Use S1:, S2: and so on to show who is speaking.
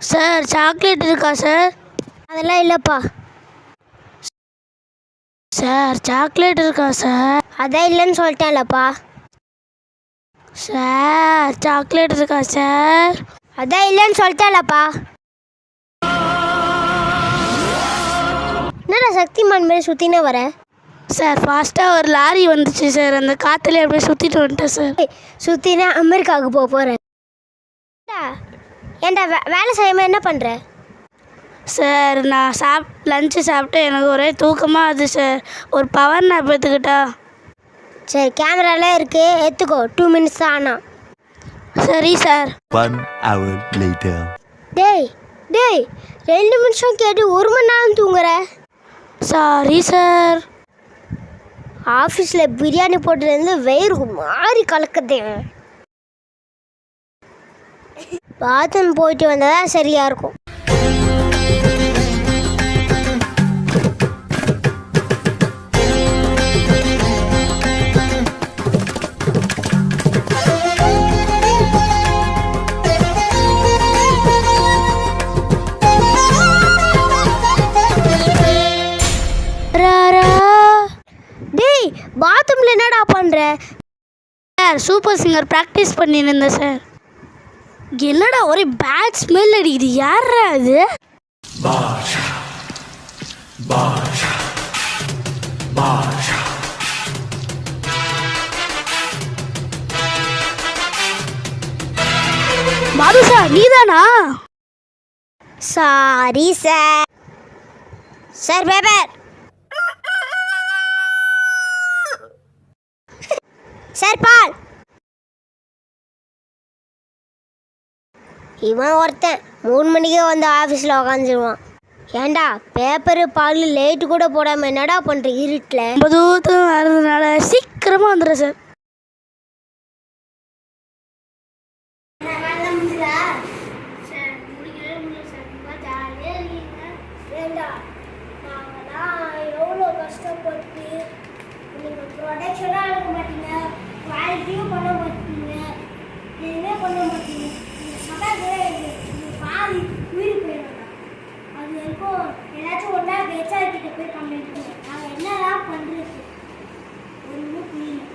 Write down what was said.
S1: Sir chocolate இருக்கா sir?
S2: அதெல்லாம் இல்லைப்பா.
S1: சார் சாக்லேட் இருக்கா சார்?
S2: அதான் இல்லைன்னு சொல்லிட்டேன்லப்பா.
S1: சார் சாக்லேட் இருக்கா சார்?
S2: அதான் இல்லைன்னு சொல்லிட்டேன்லப்பா. என்னடா சக்திமான் மாதிரி சுற்றினே வர?
S1: சார் ஃபாஸ்ட்டாக ஒரு லாரி வந்துச்சு சார், அந்த காற்றுல அப்படியே சுற்றிட்டு வந்துட்டேன் சார்.
S2: சுற்றினா அமெரிக்காவுக்கு போக போகிறேன். ஏன்டா வேலை செய்யாமல் என்ன பண்ணுற?
S1: சார் நான் லஞ்சு சாப்பிட்டு எனக்கு ஒரே தூக்கமாக ஆகுது சார். ஒரு பவர் நாப் எடுத்துக்கிட்டா?
S2: சரி கேமராலாம் இருக்குது, எடுத்துக்கோ. 2 minutes தான் ஆனால்.
S1: சரி சார்.
S3: 1 hour later.
S2: டேய் 2 நிமிஷம் கேட்டு 1 மணி நேரம் தூங்குற.
S1: Sorry sir.
S2: ஆஃபீஸில் பிரியாணி போட்டதுலேருந்து வயிறு மாறி கலக்குது. பாத்ரூம் போயிட்டு வந்தால் தான் சரியாக இருக்கும். டேய் பாத்ரூமில் என்னடா பண்ணுற?
S1: சார் சூப்பர் சிங்கர் ப்ராக்டிஸ் பண்ணின்னு இருந்தேன் சார். என்னடா ஒரே பேட் ஸ்மெல் அடிக்குது, யாரா அது? பாபு சார் நீதானா?
S2: Sorry sir. Sir paper. Sir பால். இவன் ஒருத்தன் 3 மணிக்கே வந்து ஆஃபீஸில் உக்காந்துருவான். ஏண்டா பேப்பரு பால் லைட்டு கூட போடாமல் என்னடா பண்ணுற இருட்டில்?
S1: ரொம்ப தூரத்தில் வர்றதுனால சீக்கிரமாக வந்துடுறேன் சார்.
S2: எவ்வளோ கஷ்டப்பட்டு நீங்கள் ப்ரொடக்ஷனாக இருக்க மாட்டீங்க, குவாலிட்டியும் பண்ண மாட்டீங்க, எதுவுமே பண்ண மாட்டீங்க. நீங்கள் சமையல் பாதி உயிர் போயிடும். அது வரைக்கும் ஏதாச்சும் ஒன்றா ஹெச்ஆர் கிட்ட போய் கம்ப்ளைண்ட் பண்ணுவோம். நாங்கள் என்னதான் பண்ணுறது ஒன்றும் புரியல.